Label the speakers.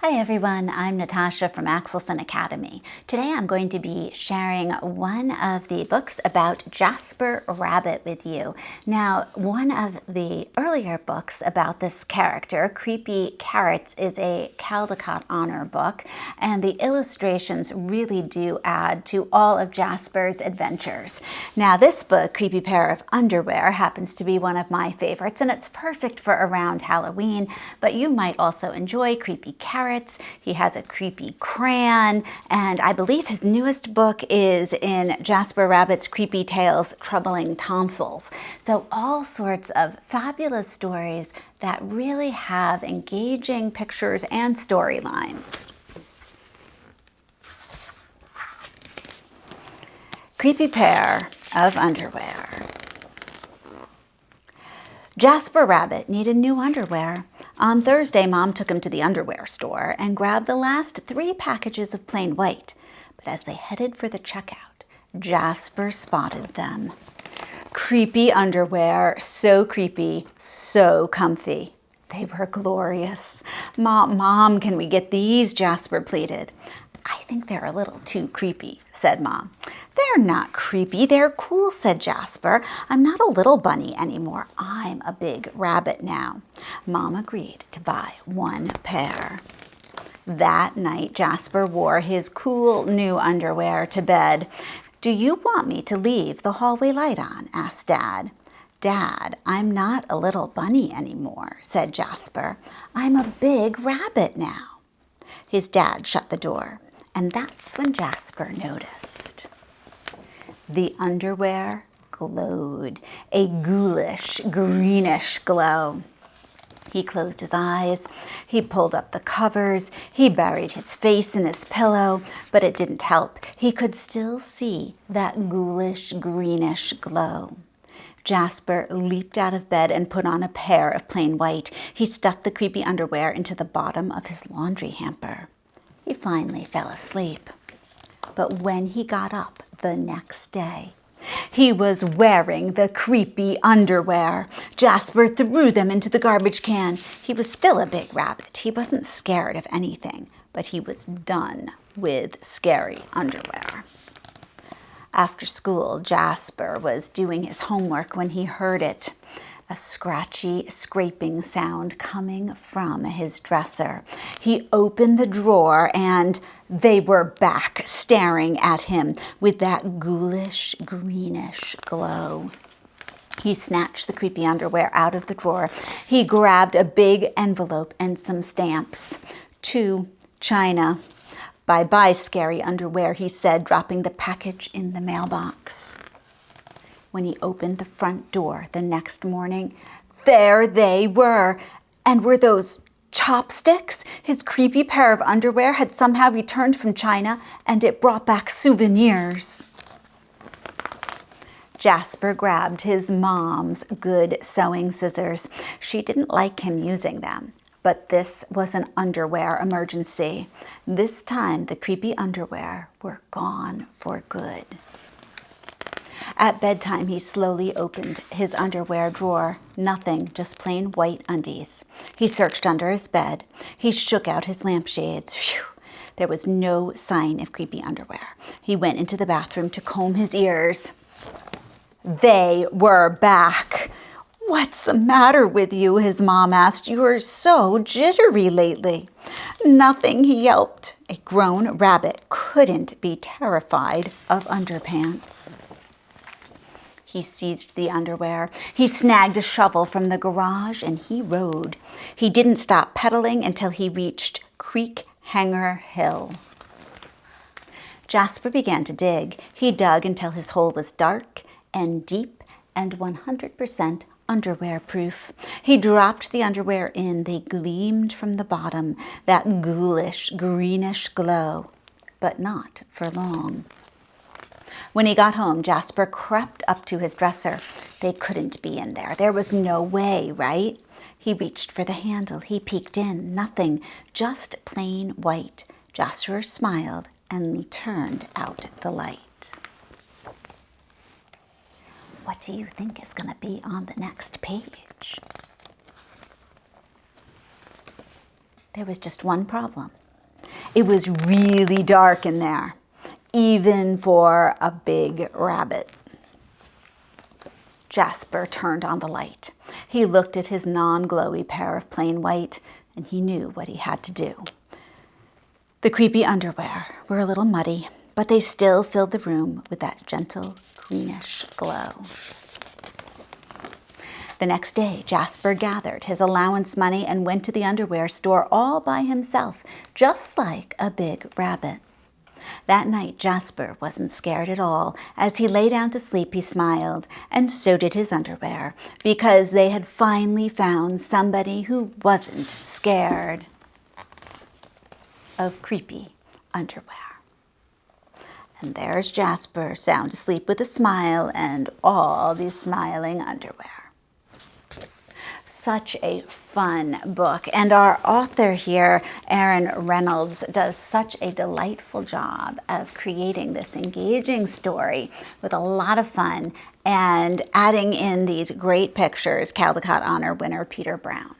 Speaker 1: Hi everyone, I'm Natasha from AxelsonAcademy. Today I'm going to be sharing one of the books about Jasper Rabbit with you. Now, one of the earlier books about this character, Creepy Carrots, is a Caldecott honor book, and the illustrations really do add to all of Jasper's adventures. Now, this book, Creepy Pair of Underwear, happens to be one of my favorites, and it's perfect for around Halloween, but you might also enjoy Creepy Carrots. He has a creepy crayon, and I believe his newest book is in Jasper Rabbit's Creepy Tales, Troubling Tonsils. So all sorts of fabulous stories that really have engaging pictures and storylines. Creepy Pair of Underwear. Jasper Rabbit needed new underwear. On Thursday, Mom took him to the underwear store and grabbed the last 3 packages of plain white. But as they headed for the checkout, Jasper spotted them. Creepy underwear, so creepy, so comfy. They were glorious. Mom, can we get these? Jasper pleaded. I think they're a little too creepy, said Mom. They're not creepy, they're cool, said Jasper. I'm not a little bunny anymore. I'm a big rabbit now. Mom agreed to buy 1 pair. That night, Jasper wore his cool new underwear to bed. Do you want me to leave the hallway light on? Asked Dad. Dad, I'm not a little bunny anymore, said Jasper. I'm a big rabbit now. His dad shut the door, and that's when Jasper noticed. The underwear glowed, a ghoulish, greenish glow. He closed his eyes, he pulled up the covers, he buried his face in his pillow, but it didn't help. He could still see that ghoulish, greenish glow. Jasper leaped out of bed and put on a pair of plain white. He stuffed the creepy underwear into the bottom of his laundry hamper. He finally fell asleep. But when he got up the next day, he was wearing the creepy underwear. Jasper threw them into the garbage can. He was still a big rabbit. He wasn't scared of anything, but he was done with scary underwear. After school, Jasper was doing his homework when he heard it. A scratchy, scraping sound coming from his dresser. He opened the drawer and they were back staring at him with that ghoulish, greenish glow. He snatched the creepy underwear out of the drawer. He grabbed a big envelope and some stamps. To China. Bye-bye, scary underwear, he said, dropping the package in the mailbox. When he opened the front door the next morning, there they were. And were those chopsticks? His creepy pair of underwear had somehow returned from China, and it brought back souvenirs. Jasper grabbed his mom's good sewing scissors. She didn't like him using them, but this was an underwear emergency. This time, the creepy underwear were gone for good. At bedtime, he slowly opened his underwear drawer. Nothing, just plain white undies. He searched under his bed. He shook out his lampshades. Phew! There was no sign of creepy underwear. He went into the bathroom to comb his ears. They were back. What's the matter with you? His mom asked. You're so jittery lately. Nothing, he yelped. A grown rabbit couldn't be terrified of underpants. He seized the underwear. He snagged a shovel from the garage and he rode. He didn't stop pedaling until he reached Creek Hanger Hill. Jasper began to dig. He dug until his hole was dark and deep and 100% underwear proof. He dropped the underwear in. They gleamed from the bottom, that ghoulish, greenish glow, but not for long. When he got home, Jasper crept up to his dresser. They couldn't be in there. There was no way, right? He reached for the handle. He peeked in. Nothing, just plain white. Jasper smiled and turned out the light. What do you think is going to be on the next page? There was just one problem. It was really dark in there, even for a big rabbit. Jasper turned on the light. He looked at his non-glowy pair of plain white, and he knew what he had to do. The creepy underwear were a little muddy, but they still filled the room with that gentle greenish glow. The next day, Jasper gathered his allowance money and went to the underwear store all by himself, just like a big rabbit. That night, Jasper wasn't scared at all. As he lay down to sleep, he smiled, and so did his underwear, because they had finally found somebody who wasn't scared of creepy underwear. And there's Jasper, sound asleep with a smile and all these smiling underwear. Such a fun book, and our author here, Erin Reynolds, does such a delightful job of creating this engaging story with a lot of fun and adding in these great pictures, Caldecott Honor winner Peter Brown.